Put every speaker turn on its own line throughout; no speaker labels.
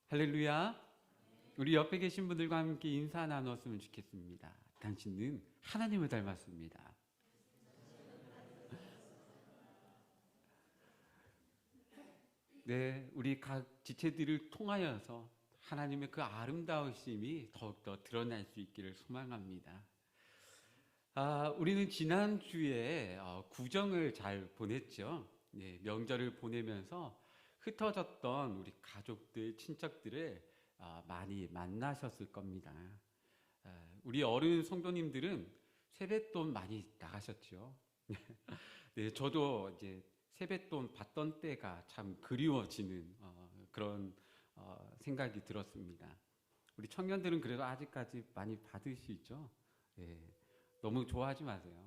할렐루야. 우리 옆에 계신 분들과 함께 인사 나눴으면 좋겠습니다. 당신은 하나님을 닮았습니다. 네, 우리 각 지체들을 통하여서 하나님의 그 아름다우심이 더욱더 드러날 수 있기를 소망합니다. 우리는 지난주에 구정을 잘 보냈죠. 네, 명절을 보내면서 흩어졌던 우리 가족들, 친척들을 많이 만나셨을 겁니다. 우리 어른 성도님들은 세뱃돈 많이 나가셨죠. 네, 저도 이제 세뱃돈 받던 때가 참 그리워지는 그런 생각이 들었습니다. 우리 청년들은 그래도 아직까지 많이 받을 수 있죠. 예, 너무 좋아하지 마세요.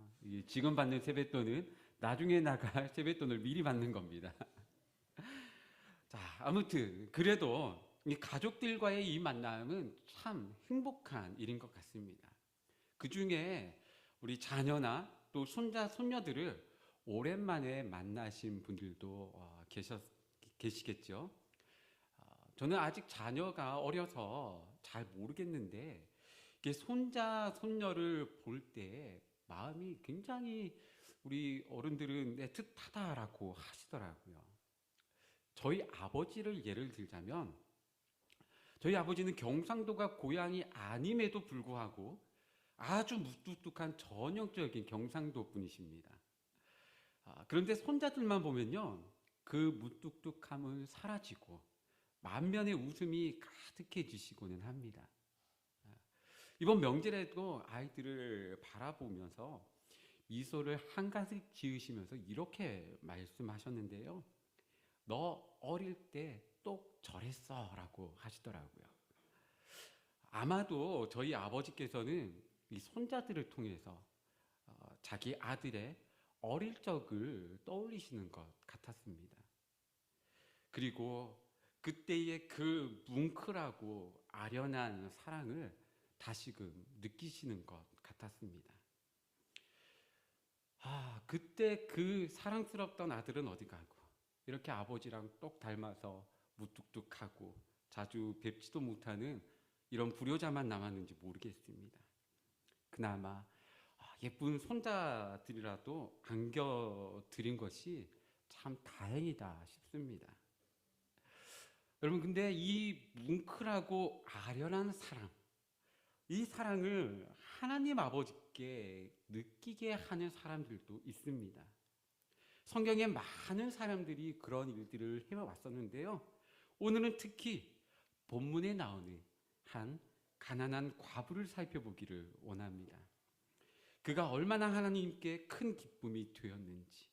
지금 받는 세뱃돈은 나중에 나갈 세뱃돈을 미리 받는 겁니다. 자, 아무튼 그래도 이 가족들과의 이 만남은 참 행복한 일인 것 같습니다. 그 중에 우리 자녀나 또 손자, 손녀들을 오랜만에 만나신 분들도 계시겠죠. 저는 아직 자녀가 어려서 잘 모르겠는데 이게 손자, 손녀를 볼 때 마음이 굉장히 우리 어른들은 애틋하다라고 하시더라고요. 저희 아버지를 예를 들자면 저희 아버지는 경상도가 고향이 아님에도 불구하고 아주 무뚝뚝한 전형적인 경상도 분이십니다. 그런데 손자들만 보면요, 그 무뚝뚝함은 사라지고 만면의 웃음이 가득해지시고는 합니다. 이번 명절에도 아이들을 바라보면서 미소를 한가득 지으시면서 이렇게 말씀하셨는데요. 너 어릴 때 똑 저랬어 라고 하시더라고요. 아마도 저희 아버지께서는 이 손자들을 통해서 자기 아들의 어릴 적을 떠올리시는 것 같았습니다. 그리고 그때의 그 뭉클하고 아련한 사랑을 다시금 느끼시는 것 같았습니다. 그때 그 사랑스럽던 아들은 어디 가고 이렇게 아버지랑 똑 닮아서 무뚝뚝하고 자주 뵙지도 못하는 이런 불효자만 남았는지 모르겠습니다. 그나마 예쁜 손자들이라도 안겨드린 것이 참 다행이다 싶습니다. 여러분, 근데 이 뭉클하고 아련한 사랑, 이 사랑을 하나님 아버지께 느끼게 하는 사람들도 있습니다. 성경에 많은 사람들이 그런 일들을 해왔었는데요. 오늘은 특히 본문에 나오는 한 가난한 과부를 살펴보기를 원합니다. 그가 얼마나 하나님께 큰 기쁨이 되었는지,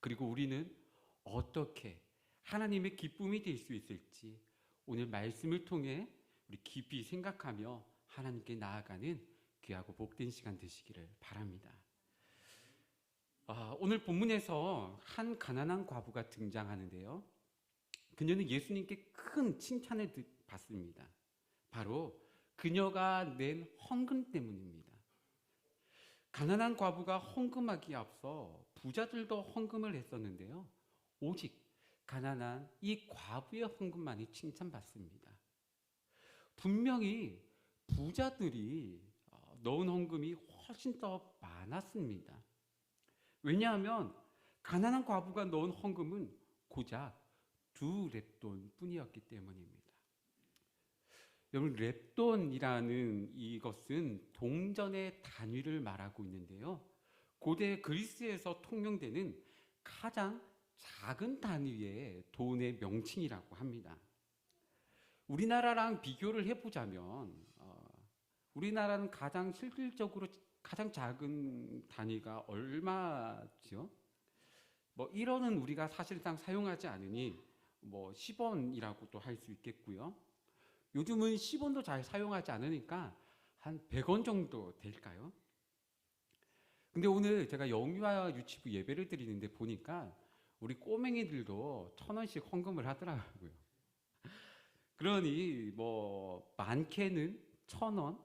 그리고 우리는 어떻게 하나님의 기쁨이 될 수 있을지 오늘 말씀을 통해 우리 깊이 생각하며 하나님께 나아가는 귀하고 복된 시간 되시기를 바랍니다. 오늘 본문에서 한 가난한 과부가 등장하는데요. 그녀는 예수님께 큰 칭찬을 받습니다. 바로 그녀가 낸 헌금 때문입니다. 가난한 과부가 헌금하기에 앞서 부자들도 헌금을 했었는데요. 오직 가난한 이 과부의 헌금만이 칭찬받습니다. 분명히 부자들이 넣은 헌금이 훨씬 더 많았습니다. 왜냐하면 가난한 과부가 넣은 헌금은 고작 2렙돈 뿐이었기 때문입니다. 여러분, 렙돈이라는 이것은 동전의 단위를 말하고 있는데요. 고대 그리스에서 통용되는 가장 작은 단위의 돈의 명칭이라고 합니다. 우리나라랑 비교를 해보자면 우리나라는 가장 실질적으로 가장 작은 단위가 얼마죠? 1원은 우리가 사실상 사용하지 않으니 10원이라고도 할 수 있겠고요. 요즘은 10원도 잘 사용하지 않으니까 한 100원 정도 될까요? 근데 오늘 제가 영유아 유치부 예배를 드리는데 보니까 우리 꼬맹이들도 1,000원씩 헌금을 하더라고요. 그러니 많게는 1,000원,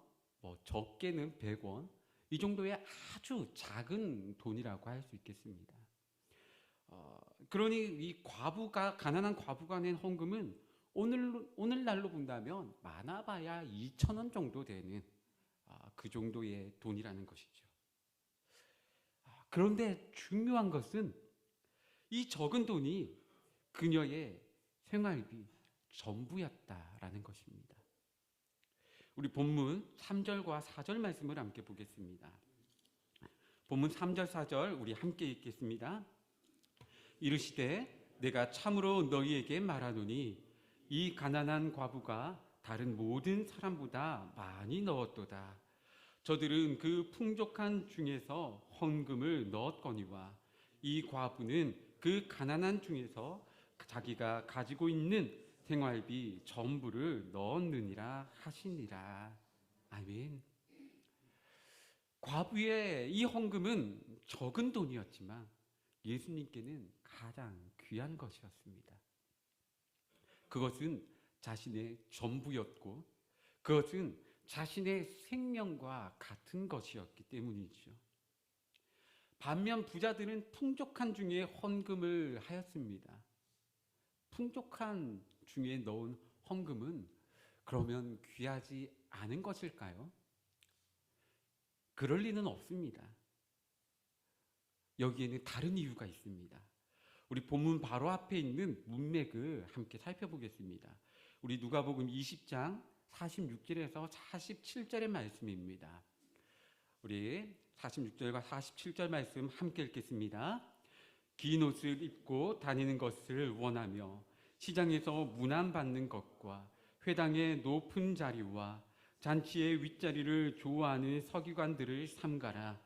적게는 100원, 이 정도의 아주 작은 돈이라고 할 수 있겠습니다. 그러니 이 가난한 과부가 낸 헌금은 오늘날로 본다면 많아봐야 2,000원 정도 되는 그 정도의 돈이라는 것이죠. 그런데 중요한 것은 이 적은 돈이 그녀의 생활비 전부였다라는 것입니다. 우리 본문 3절과 4절 말씀을 함께 보겠습니다. 본문 3절 4절 우리 함께 읽겠습니다. 이르시되 내가 참으로 너희에게 말하노니 이 가난한 과부가 다른 모든 사람보다 많이 넣었도다. 저들은 그 풍족한 중에서 헌금을 넣었거니와 이 과부는 그 가난한 중에서 자기가 가지고 있는 생활비 전부를 넣었느니라 하시니라. 아멘. 과부의 이 헌금은 적은 돈이었지만 예수님께는 가장 귀한 것이었습니다. 그것은 자신의 전부였고 그것은 자신의 생명과 같은 것이었기 때문이죠. 반면 부자들은 풍족한 중에 헌금을 하였습니다. 풍족한 중에 넣은 헌금은 그러면 귀하지 않은 것일까요? 그럴 리는 없습니다. 여기에는 다른 이유가 있습니다. 우리 본문 바로 앞에 있는 문맥을 함께 살펴보겠습니다. 우리 누가복음 20장 46절에서 47절의 말씀입니다. 우리 46절과 47절 말씀 함께 읽겠습니다. 긴 옷을 입고 다니는 것을 원하며 시장에서 문안받는 것과 회당의 높은 자리와 잔치의 윗자리를 좋아하는 서기관들을 삼가라.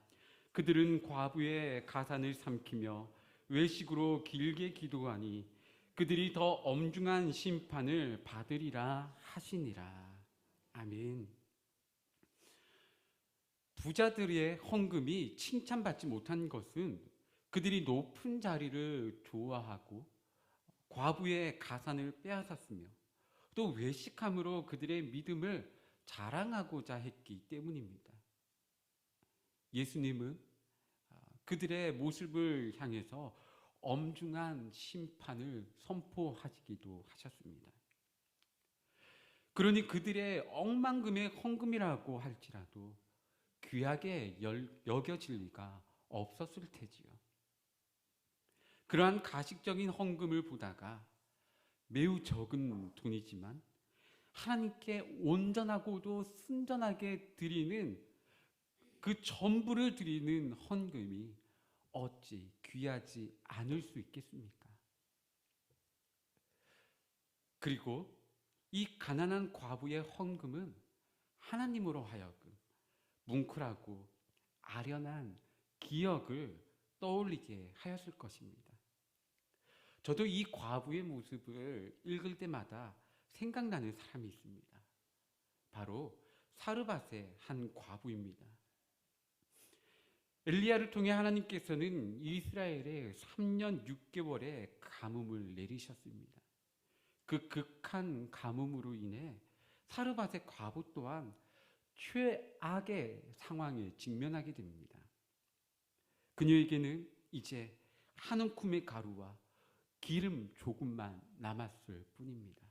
그들은 과부의 가산을 삼키며 외식으로 길게 기도하니 그들이 더 엄중한 심판을 받으리라 하시니라. 아멘. 부자들의 헌금이 칭찬받지 못한 것은 그들이 높은 자리를 좋아하고 과부의 가산을 빼앗았으며 또 외식함으로 그들의 믿음을 자랑하고자 했기 때문입니다. 예수님은 그들의 모습을 향해서 엄중한 심판을 선포하시기도 하셨습니다. 그러니 그들의 억만금의 헌금이라고 할지라도 귀하게 여겨질 리가 없었을 테지요. 그러한 가식적인 헌금을 보다가 매우 적은 돈이지만 하나님께 온전하고도 순전하게 드리는 그 전부를 드리는 헌금이 어찌 귀하지 않을 수 있겠습니까? 그리고 이 가난한 과부의 헌금은 하나님으로 하여금 뭉클하고 아련한 기억을 떠올리게 하였을 것입니다. 저도 이 과부의 모습을 읽을 때마다 생각나는 사람이 있습니다. 바로 사르밧의 한 과부입니다. 엘리야를 통해 하나님께서는 이스라엘에 3년 6개월의 가뭄을 내리셨습니다. 그 극한 가뭄으로 인해 사르밧의 과부 또한 최악의 상황에 직면하게 됩니다. 그녀에게는 이제 한 움큼의 가루와 기름 조금만 남았을 뿐입니다.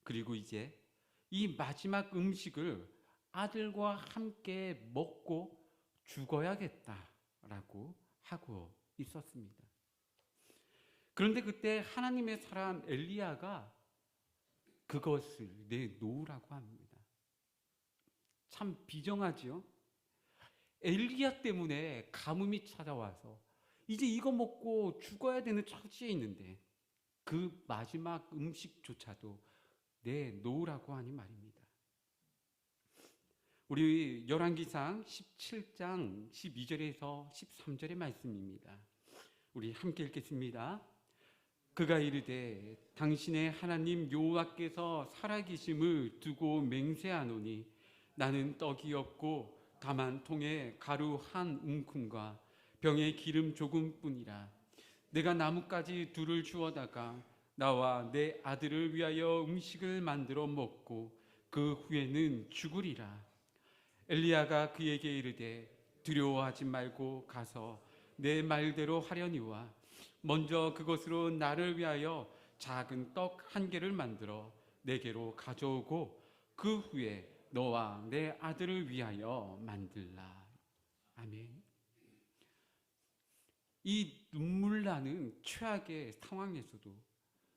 그리고 이제 이 마지막 음식을 아들과 함께 먹고 죽어야겠다라고 하고 있었습니다. 그런데 그때 하나님의 사람 엘리야가 그것을 내놓으라고 합니다. 참 비정하지요? 엘리야 때문에 가뭄이 찾아와서 이제 이거 먹고 죽어야 되는 처지에 있는데 그 마지막 음식조차도 내놓으라고 하니 말입니다. 우리 열왕기상 17장 12절에서 13절의 말씀입니다. 우리 함께 읽겠습니다. 그가 이르되 당신의 하나님 여호와께서 살아계심을 두고 맹세하노니 나는 떡이 없고 다만 통에 가루 한 움큼과 병에 기름 조금뿐이라. 내가 나뭇가지 둘을 주워다가 나와 내 아들을 위하여 음식을 만들어 먹고 그 후에는 죽으리라. 엘리야가 그에게 이르되 두려워하지 말고 가서 내 말대로 하려니와 먼저 그것으로 나를 위하여 작은 떡 한 개를 만들어 내게로 가져오고 그 후에 너와 내 아들을 위하여 만들라. 아멘. 이 눈물 나는 최악의 상황에서도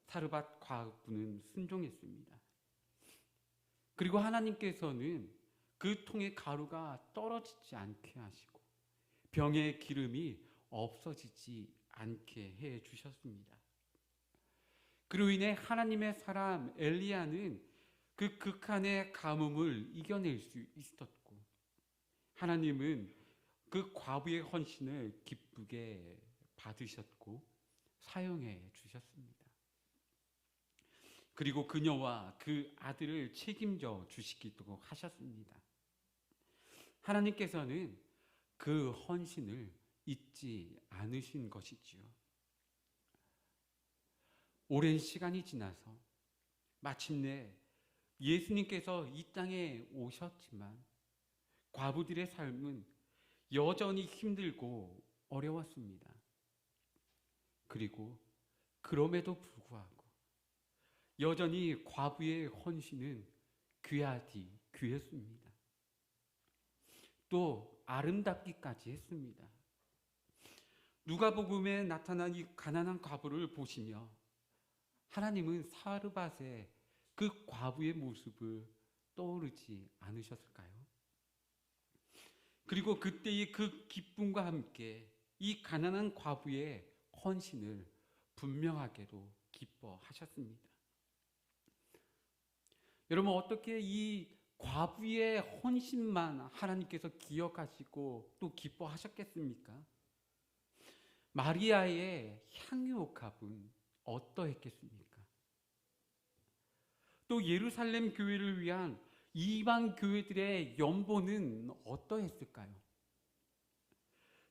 사르밧 과부는 순종했습니다. 그리고 하나님께서는 그 통의 가루가 떨어지지 않게 하시고 병의 기름이 없어지지 않게 해 주셨습니다. 그로 인해 하나님의 사람 엘리야는 그 극한의 가뭄을 이겨낼 수 있었고, 하나님은 그 과부의 헌신을 기쁘게 받으셨고 사용해 주셨습니다. 그리고 그녀와 그 아들을 책임져 주시기도 하셨습니다. 하나님께서는 그 헌신을 잊지 않으신 것이지요. 오랜 시간이 지나서 마침내 예수님께서 이 땅에 오셨지만 과부들의 삶은 여전히 힘들고 어려웠습니다. 그리고 그럼에도 불구하고 여전히 과부의 헌신은 귀하디 귀했습니다. 또 아름답기까지 했습니다. 누가복음에 나타난 이 가난한 과부를 보시며 하나님은 사르밧의 그 과부의 모습을 떠오르지 않으셨을까요? 그리고 그때의 그 기쁨과 함께 이 가난한 과부의 헌신을 분명하게도 기뻐하셨습니다. 여러분, 어떻게 이 과부의 헌신만 하나님께서 기억하시고 또 기뻐하셨겠습니까? 마리아의 향유옥합은 어떠했겠습니까? 또 예루살렘 교회를 위한 이방 교회들의 연보는 어떠했을까요?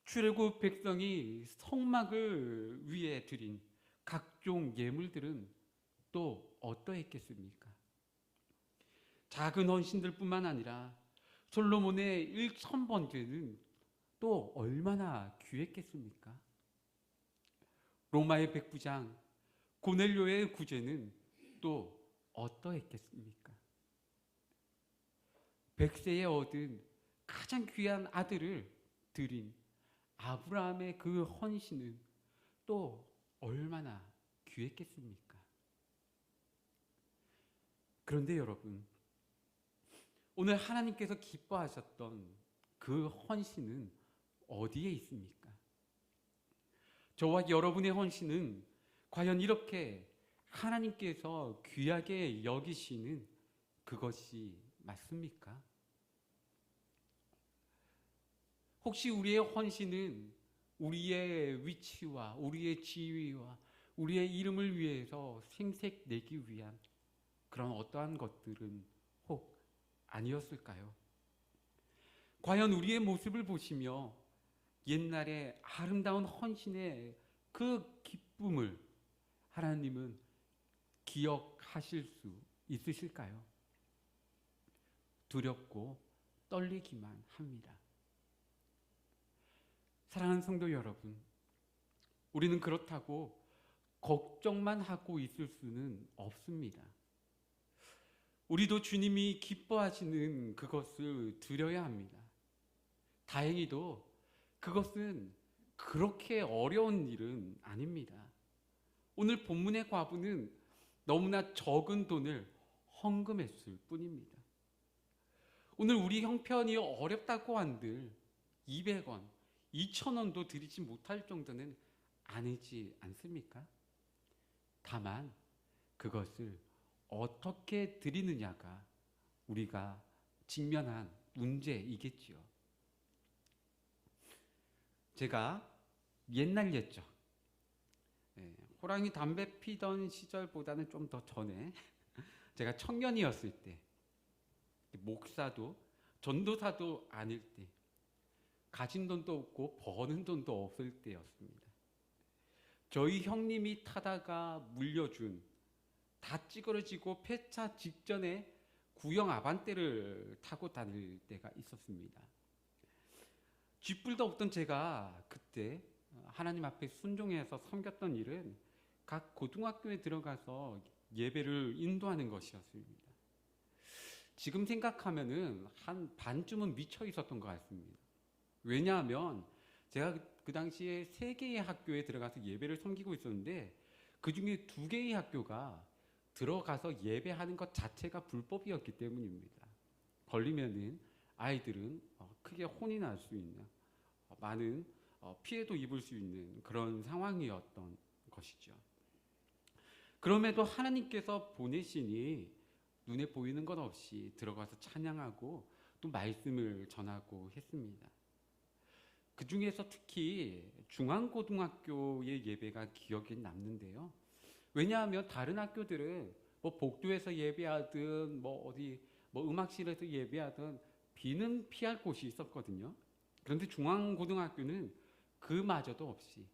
출애굽 백성이 성막을 위해 드린 각종 예물들은 또 어떠했겠습니까? 작은 헌신들뿐만 아니라 솔로몬의 1000번제는 또 얼마나 귀했겠습니까? 로마의 백부장 고넬료의 구제는 또 어떠했겠습니까? 백세에 얻은 가장 귀한 아들을 드린 아브라함의 그 헌신은 또 얼마나 귀했겠습니까? 그런데 여러분, 오늘 하나님께서 기뻐하셨던 그 헌신은 어디에 있습니까? 저와 여러분의 헌신은 과연 이렇게 하나님께서 귀하게 여기시는 그것이 맞습니까? 혹시 우리의 헌신은 우리의 위치와 우리의 지위와 우리의 이름을 위해서 생색내기 위한 그런 어떠한 것들은 혹 아니었을까요? 과연 우리의 모습을 보시며 옛날의 아름다운 헌신의 그 기쁨을 하나님은 기억하실 수 있으실까요? 두렵고 떨리기만 합니다. 사랑하는 성도 여러분, 우리는 그렇다고 걱정만 하고 있을 수는 없습니다. 우리도 주님이 기뻐하시는 그것을 드려야 합니다. 다행히도 그것은 그렇게 어려운 일은 아닙니다. 오늘 본문의 과부는 너무나 적은 돈을 헌금했을 뿐입니다. 오늘 우리 형편이 어렵다고 한들 200원, 2,000원도 드리지 못할 정도는 아니지 않습니까? 다만 그것을 어떻게 드리느냐가 우리가 직면한 문제이겠지요. 제가 옛날 옛적, 호랑이 담배 피던 시절보다는 좀 더 전에 제가 청년이었을 때, 목사도 전도사도 아닐 때, 가진 돈도 없고 버는 돈도 없을 때였습니다. 저희 형님이 타다가 물려준 다 찌그러지고 폐차 직전에 구형 아반떼를 타고 다닐 때가 있었습니다. 쥐뿔도 없던 제가 그때 하나님 앞에 순종해서 섬겼던 일은 각 고등학교에 들어가서 예배를 인도하는 것이었습니다. 지금 생각하면은 한 반쯤은 미쳐 있었던 것 같습니다. 왜냐하면 제가 그 당시에 3개의 학교에 들어가서 예배를 섬기고 있었는데 그 중에 2개의 학교가 들어가서 예배하는 것 자체가 불법이었기 때문입니다. 걸리면은 아이들은 크게 혼이 날 수 있는, 많은 피해도 입을 수 있는 그런 상황이었던 것이죠. 그럼에도 하나님께서 보내시니 눈에 보이는 것 없이 들어가서 찬양하고 또 말씀을 전하고 했습니다. 그 중에서 특히 중앙고등학교의 예배가 기억에 남는데요. 왜냐하면 다른 학교들은 뭐 복도에서 예배하든 뭐 어디 뭐 음악실에서 예배하든 비는 피할 곳이 있었거든요. 그런데 중앙고등학교는 그마저도 없이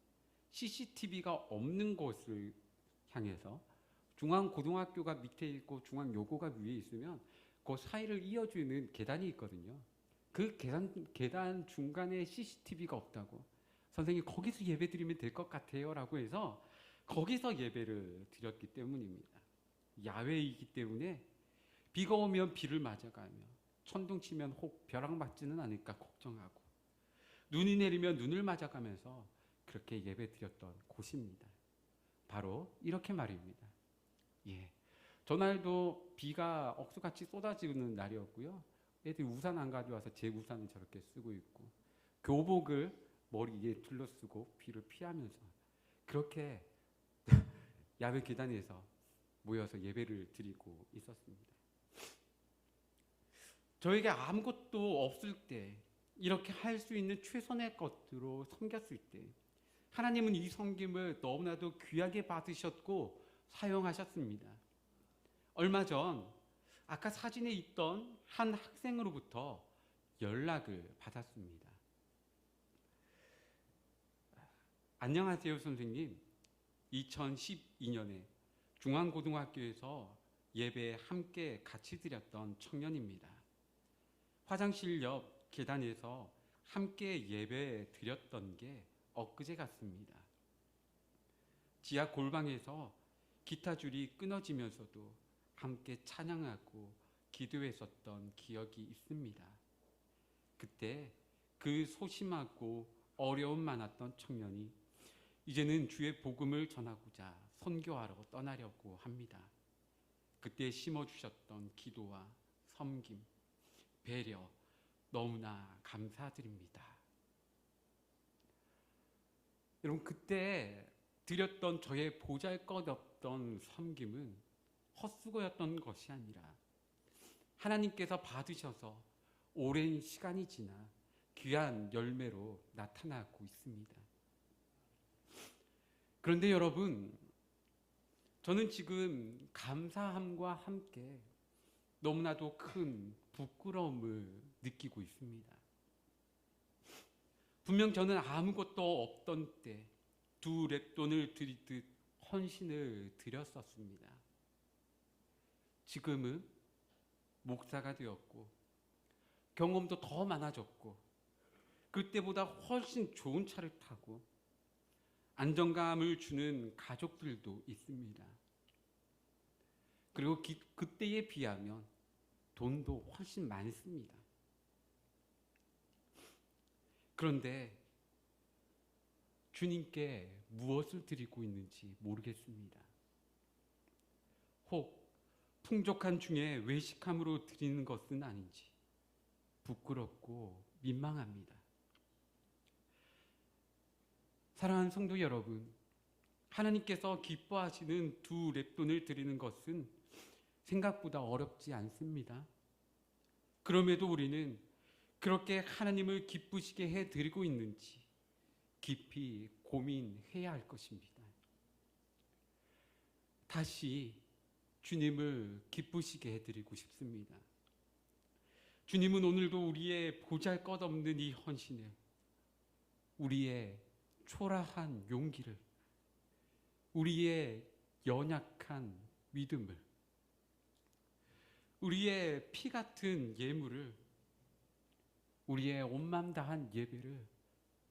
CCTV가 없는 곳을 향해서 중앙고등학교가 밑에 있고 중앙여고가 위에 있으면 그 사이를 이어주는 계단이 있거든요. 그 계단 중간에 CCTV가 없다고 선생님 거기서 예배 드리면 될 것 같아요 라고 해서 거기서 예배를 드렸기 때문입니다. 야외이기 때문에 비가 오면 비를 맞아가며 천둥 치면 혹 벼락 맞지는 않을까 걱정하고 눈이 내리면 눈을 맞아가면서 그렇게 예배 드렸던 곳입니다. 바로 이렇게 말입니다. 전날도 비가 억수같이 쏟아지는 날이었고요. 애들이 우산 안 가져와서 제 우산을 저렇게 쓰고 있고 교복을 머리에 둘러쓰고 비를 피하면서 그렇게 야외 계단에서 모여서 예배를 드리고 있었습니다. 저에게 아무것도 없을 때 이렇게 할 수 있는 최선의 것으로 섬겼을 때 하나님은 이 섬김을 너무나도 귀하게 받으셨고 사용하셨습니다. 얼마 전 아까 사진에 있던 한 학생으로부터 연락을 받았습니다. 안녕하세요 선생님. 2012년에 중앙고등학교에서 예배 함께 같이 드렸던 청년입니다. 화장실 옆 계단에서 함께 예배 드렸던 게 엊그제 같습니다. 지하 골방에서 기타 줄이 끊어지면서도 함께 찬양하고 기도했었던 기억이 있습니다. 그때 그 소심하고 어려움 많았던 청년이 이제는 주의 복음을 전하고자 선교하러 떠나려고 합니다. 그때 심어주셨던 기도와 섬김, 배려 너무나 감사드립니다. 여러분 그때 드렸던 저의 보잘것없던 섬김은 헛수고였던 것이 아니라 하나님께서 받으셔서 오랜 시간이 지나 귀한 열매로 나타나고 있습니다. 그런데 여러분, 저는 지금 감사함과 함께 너무나도 큰 부끄러움을 느끼고 있습니다. 분명 저는 아무것도 없던 때 2 랩돈을 드리듯 헌신을 드렸었습니다. 지금은 목사가 되었고 경험도 더 많아졌고 그때보다 훨씬 좋은 차를 타고 안정감을 주는 가족들도 있습니다. 그리고 그때에 비하면 돈도 훨씬 많습니다. 그런데 주님께 무엇을 드리고 있는지 모르겠습니다. 혹 풍족한 중에 외식함으로 드리는 것은 아닌지 부끄럽고 민망합니다. 사랑하는 성도 여러분, 하나님께서 기뻐하시는 2 랩돈을 드리는 것은 생각보다 어렵지 않습니다. 그럼에도 우리는 그렇게 하나님을 기쁘시게 해드리고 있는지 깊이 고민해야 할 것입니다. 다시 주님을 기쁘시게 해드리고 싶습니다. 주님은 오늘도 우리의 보잘것없는 이 헌신을, 우리의 초라한 용기를, 우리의 연약한 믿음을, 우리의 피 같은 예물을, 우리의 온 맘 다한 예배를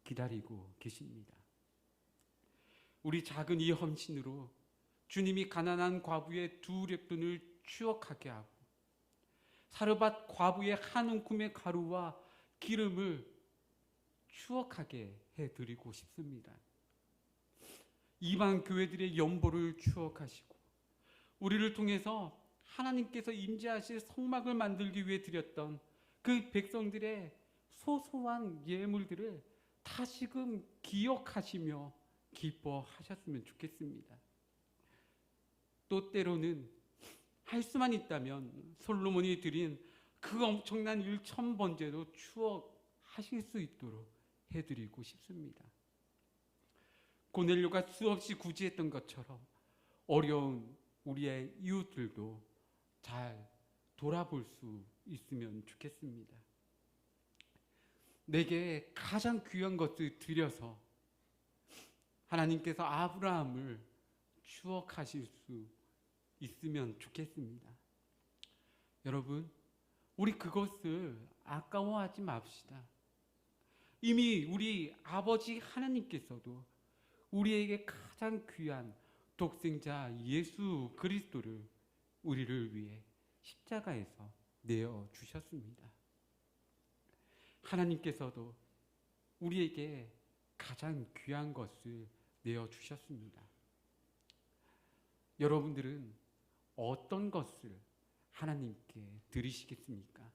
기다리고 계십니다. 우리 작은 이 헌신으로 주님이 가난한 과부의 두 렙돈을 추억하게 하고 사르밧 과부의 한 움큼의 가루와 기름을 추억하게 해드리고 싶습니다. 이방 교회들의 연보를 추억하시고 우리를 통해서 하나님께서 임재하실 성막을 만들기 위해 드렸던 그 백성들의 소소한 예물들을 다시금 기억하시며 기뻐하셨으면 좋겠습니다. 또 때로는 할 수만 있다면 솔로몬이 드린 그 엄청난 1000번제도 추억하실 수 있도록 해드리고 싶습니다. 고넬료가 수없이 구제했던 것처럼 어려운 우리의 이웃들도 잘 돌아볼 수 있으면 좋겠습니다. 내게 가장 귀한 것을 드려서 하나님께서 아브라함을 추억하실 수 있으면 좋겠습니다. 여러분, 우리 그것을 아까워하지 맙시다. 이미 우리 아버지 하나님께서도 우리에게 가장 귀한 독생자 예수 그리스도를 우리를 위해 십자가에서 내어주셨습니다. 하나님께서도 우리에게 가장 귀한 것을 내어주셨습니다. 여러분들은 어떤 것을 하나님께 드리시겠습니까?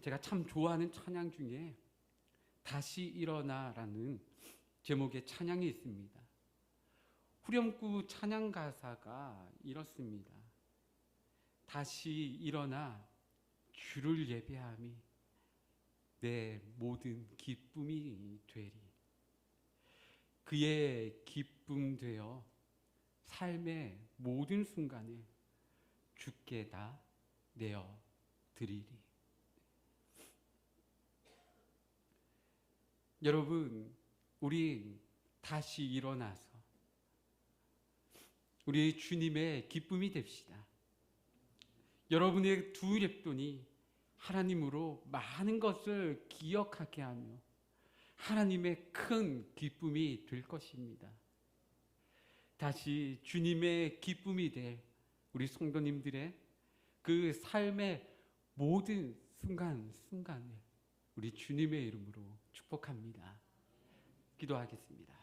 제가 참 좋아하는 찬양 중에 다시 일어나라는 제목의 찬양이 있습니다. 후렴구 찬양 가사가 이렇습니다. 다시 일어나 주를 예배함이 내 모든 기쁨이 되리. 그의 기쁨 되어 삶의 모든 순간을 주께 다 내어 드리리. 여러분, 우리 다시 일어나서 우리 주님의 기쁨이 됩시다. 여러분의 두 렙돈이 하나님으로 많은 것을 기억하게 하며 하나님의 큰 기쁨이 될 것입니다. 다시 주님의 기쁨이 될 우리 성도님들의 그 삶의 모든 순간을 우리 주님의 이름으로 축복합니다. 기도하겠습니다.